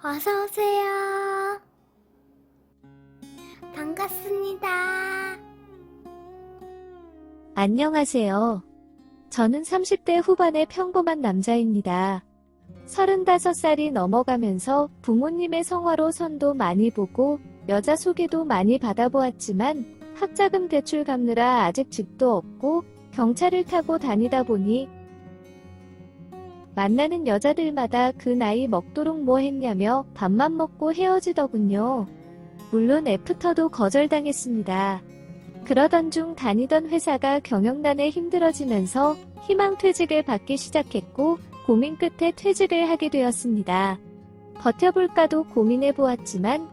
어서오세요. 반갑습니다. 안녕하세요. 저는 30대 후반의 평범한 남자입니다. 35살이 넘어가면서 부모님의 성화로 선도 많이 보고 여자 소개도 많이 받아보았지만 학자금 대출 갚느라 아직 집도 없고 경차를 타고 다니다 보니 만나는 여자들마다 그 나이 먹도록 뭐 했냐며 밥만 먹고 헤어지더군요. 물론 애프터도 거절당했습니다. 그러던 중 다니던 회사가 경영난에 힘들어지면서 희망퇴직을 받기 시작했고 고민 끝에 퇴직을 하게 되었습니다. 버텨볼까도 고민해보았지만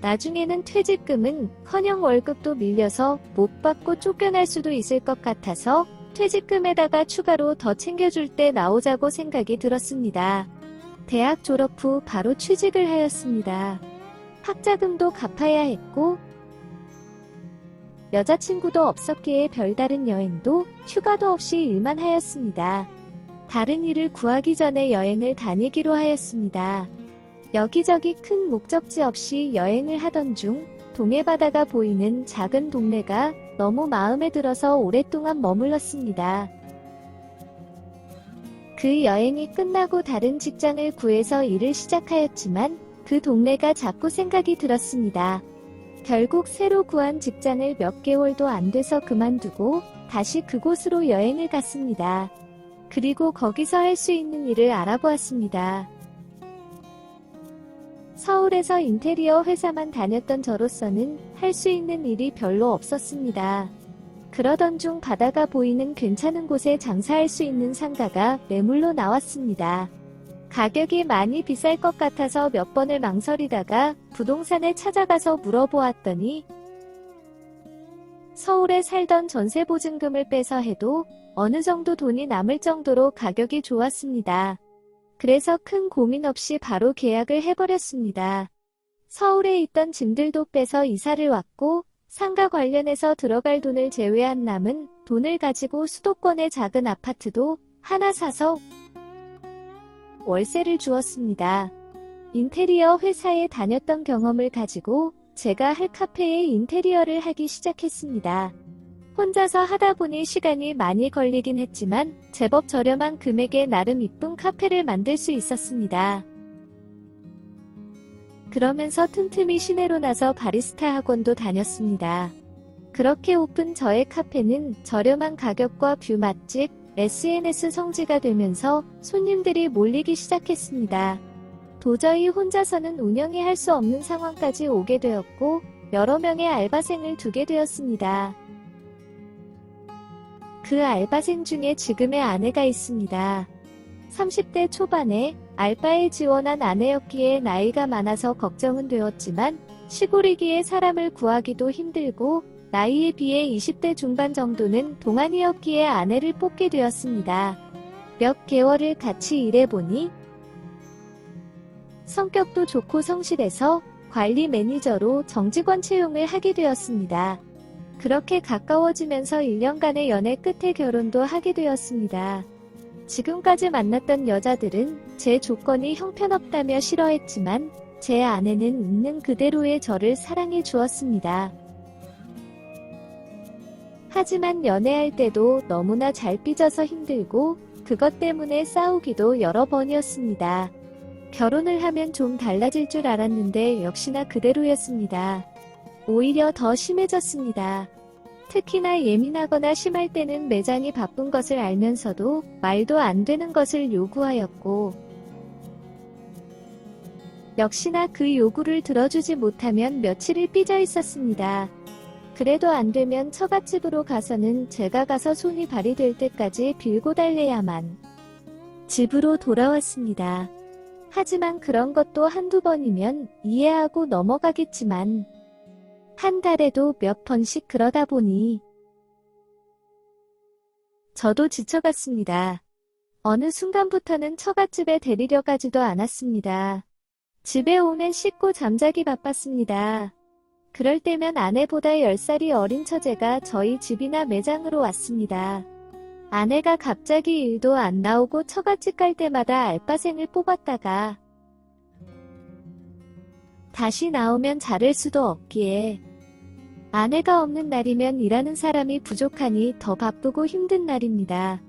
나중에는 퇴직금은 커녕 월급도 밀려서 못 받고 쫓겨날 수도 있을 것 같아서 퇴직금에다가 추가로 더 챙겨줄 때 나오자고 생각이 들었습니다. 대학 졸업 후 바로 취직을 하였습니다. 학자금도 갚아야 했고 여자친구도 없었기에 별다른 여행도 휴가도 없이 일만 하였습니다. 다른 일을 구하기 전에 여행을 다니기로 하였습니다. 여기저기 큰 목적지 없이 여행을 하던 중 동해바다가 보이는 작은 동네가 너무 마음에 들어서 오랫동안 머물렀습니다. 그 여행이 끝나고 다른 직장을 구해서 일을 시작하였지만 그 동네가 자꾸 생각이 들었습니다. 결국 새로 구한 직장을 몇 개월도 안 돼서 그만두고 다시 그곳으로 여행을 갔습니다. 그리고 거기서 할 수 있는 일을 알아보았습니다. 서울에서 인테리어 회사만 다녔던 저로서는 할 수 있는 일이 별로 없었습니다. 그러던 중 바다가 보이는 괜찮은 곳에 장사할 수 있는 상가가 매물로 나왔습니다. 가격이 많이 비쌀 것 같아서 몇 번을 망설이다가 부동산에 찾아가서 물어보았더니 서울에 살던 전세보증금을 빼서 해도 어느 정도 돈이 남을 정도로 가격이 좋았습니다. 그래서 큰 고민 없이 바로 계약을 해버렸습니다. 서울에 있던 짐들도 빼서 이사를 왔고 상가 관련해서 들어갈 돈을 제외한 남은 돈을 가지고 수도권의 작은 아파트도 하나 사서 월세를 주었습니다. 인테리어 회사에 다녔던 경험을 가지고 제가 할 카페의 인테리어를 하기 시작했습니다. 혼자서 하다 보니 시간이 많이 걸리긴 했지만 제법 저렴한 금액에 나름 이쁜 카페를 만들 수 있었습니다. 그러면서 틈틈이 시내로 나서 바리스타 학원도 다녔습니다. 그렇게 오픈 저의 카페는 저렴한 가격과 뷰 맛집, SNS 성지가 되면서 손님들이 몰리기 시작했습니다. 도저히 혼자서는 운영이 할 수 없는 상황까지 오게 되었고 여러 명의 알바생을 두게 되었습니다. 그 알바생 중에 지금의 아내가 있습니다. 30대 초반에 알바에 지원한 아내였기에 나이가 많아서 걱정은 되었지만 시골이기에 사람을 구하기도 힘들고 나이에 비해 20대 중반 정도는 동안이었기에 아내를 뽑게 되었습니다. 몇 개월을 같이 일해보니 성격도 좋고 성실해서 관리 매니저로 정직원 채용을 하게 되었습니다. 그렇게 가까워지면서 1년간의 연애 끝에 결혼도 하게 되었습니다. 지금까지 만났던 여자들은 제 조건이 형편없다며 싫어했지만 제 아내는 있는 그대로의 저를 사랑해 주었습니다. 하지만 연애할 때도 너무나 잘 삐져서 힘들고 그것 때문에 싸우기도 여러 번이었습니다. 결혼을 하면 좀 달라질 줄 알았는데 역시나 그대로였습니다. 오히려 더 심해졌습니다. 특히나 예민하거나 심할 때는 매장이 바쁜 것을 알면서도 말도 안 되는 것을 요구하였고 역시나 그 요구를 들어주지 못하면 며칠을 삐져 있었습니다. 그래도 안 되면 처갓집으로 가서는 제가 가서 손이 발이 될 때까지 빌고 달래야만 집으로 돌아왔습니다. 하지만 그런 것도 한두 번이면 이해하고 넘어가겠지만 한 달에도 몇 번씩 그러다 보니 저도 지쳐갔습니다. 어느 순간부터는 처갓집에 데리려 가지도 않았습니다. 집에 오면 씻고 잠자기 바빴습니다. 그럴 때면 아내보다 10살이 어린 처제가 저희 집이나 매장으로 왔습니다. 아내가 갑자기 일도 안 나오고 처갓집 갈 때마다 알바생을 뽑았다가 다시 나오면 자를 수도 없기에 아내가 없는 날이면 일하는 사람이 부족하니 더 바쁘고 힘든 날입니다.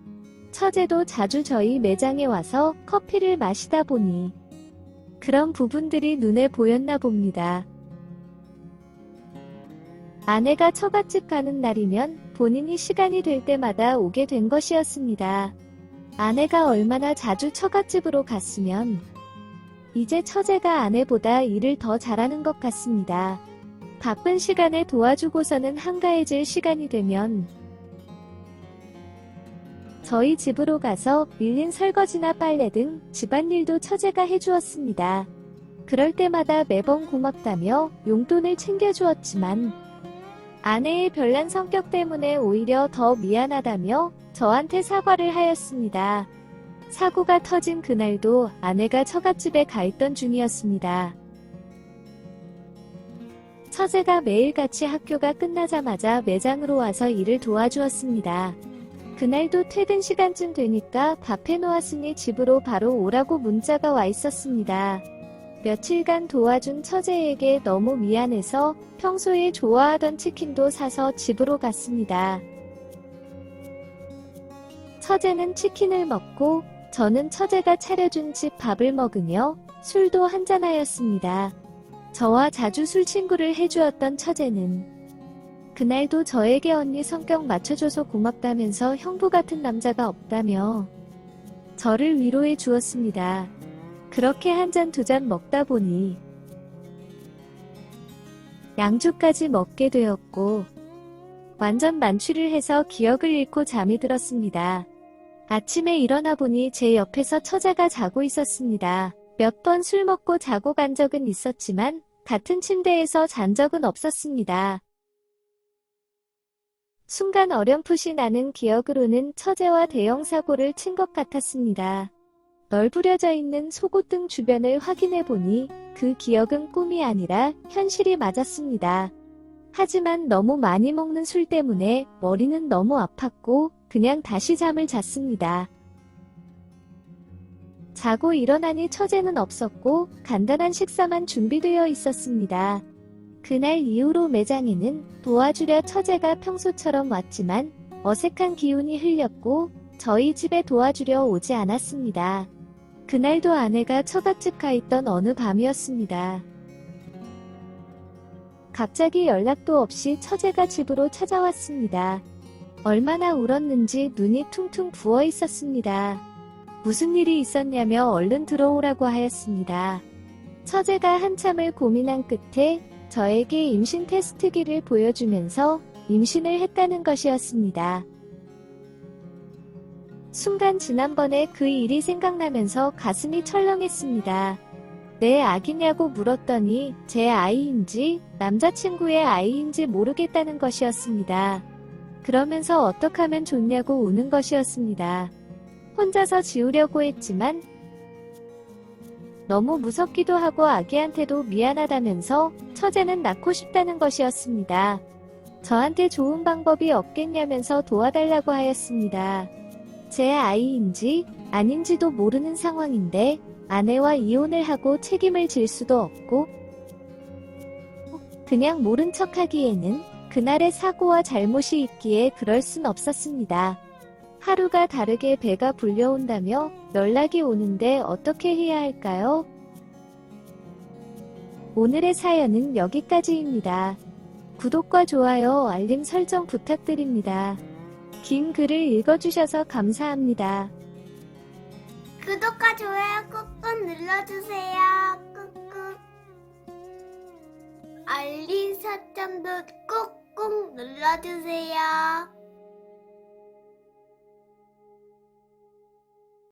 처제도 자주 저희 매장에 와서 커피를 마시다 보니 그런 부분들이 눈에 보였나 봅니다. 아내가 처갓집 가는 날이면 본인이 시간이 될 때마다 오게 된 것이었습니다. 아내가 얼마나 자주 처갓집으로 갔으면 이제 처제가 아내보다 일을 더 잘하는 것 같습니다. 바쁜 시간에 도와주고서는 한가해질 시간이 되면 저희 집으로 가서 밀린 설거지나 빨래 등 집안일도 처제가 해주었습니다. 그럴 때마다 매번 고맙다며 용돈을 챙겨주었지만 아내의 별난 성격 때문에 오히려 더 미안하다며 저한테 사과를 하였습니다. 사고가 터진 그날도 아내가 처갓집에 가 있던 중이었습니다. 처제가 매일같이 학교가 끝나자마자 매장으로 와서 일을 도와주었습니다. 그날도 퇴근 시간쯤 되니까 밥 해놓았으니 집으로 바로 오라고 문자가 와 있었습니다. 며칠간 도와준 처제에게 너무 미안해서 평소에 좋아하던 치킨도 사서 집으로 갔습니다. 처제는 치킨을 먹고 저는 처제가 차려준 집 밥을 먹으며 술도 한잔하였습니다. 저와 자주 술 친구를 해주었던 처제는 그날도 저에게 언니 성격 맞춰줘서 고맙다면서 형부 같은 남자가 없다며 저를 위로해 주었습니다. 그렇게 한 잔 두 잔 먹다 보니 양주까지 먹게 되었고 완전 만취를 해서 기억을 잃고 잠이 들었습니다. 아침에 일어나 보니 제 옆에서 처제가 자고 있었습니다. 몇 번 술 먹고 자고 간 적은 있었지만 같은 침대에서 잔 적은 없었습니다. 순간 어렴풋이 나는 기억으로는 처제와 대형 사고를 친 것 같았습니다. 널브려져 있는 속옷등 주변을 확인해 보니 그 기억은 꿈이 아니라 현실이 맞았습니다. 하지만 너무 많이 먹는 술 때문에 머리는 너무 아팠고 그냥 다시 잠을 잤습니다. 자고 일어나니 처제는 없었고 간단한 식사만 준비되어 있었습니다. 그날 이후로 매장에는 도와주려 처제가 평소처럼 왔지만 어색한 기운이 흘렸고 저희 집에 도와주려 오지 않았습니다. 그날도 아내가 처갓집 가 있던 어느 밤이었습니다. 갑자기 연락도 없이 처제가 집으로 찾아왔습니다. 얼마나 울었는지 눈이 퉁퉁 부어 있었습니다. 무슨 일이 있었냐며 얼른 들어오라고 하였습니다. 처제가 한참을 고민한 끝에 저에게 임신 테스트기를 보여주면서 임신을 했다는 것이었습니다. 순간 지난번에 그 일이 생각나면서 가슴이 철렁했습니다. 내 아기냐고 물었더니 제 아이인지 남자친구의 아이인지 모르겠다는 것이었습니다. 그러면서 어떻게 하면 좋냐고 우는 것이었습니다. 혼자서 지우려고 했지만 너무 무섭기도 하고 아기한테도 미안하다면서 처제는 낳고 싶다는 것이었습니다. 저한테 좋은 방법이 없겠냐면서 도와달라고 하였습니다. 제 아이인지 아닌지도 모르는 상황인데 아내와 이혼을 하고 책임을 질 수도 없고 그냥 모른 척하기에는 그날의 사고와 잘못이 있기에 그럴 순 없었습니다. 하루가 다르게 배가 불려온다며 연락이 오는데 어떻게 해야 할까요? 오늘의 사연은 여기까지입니다. 구독과 좋아요, 알림 설정 부탁드립니다. 긴 글을 읽어주셔서 감사합니다. 구독과 좋아요 꾹꾹 눌러주세요. 꾹꾹. 알림 설정도 꾹꾹 눌러주세요.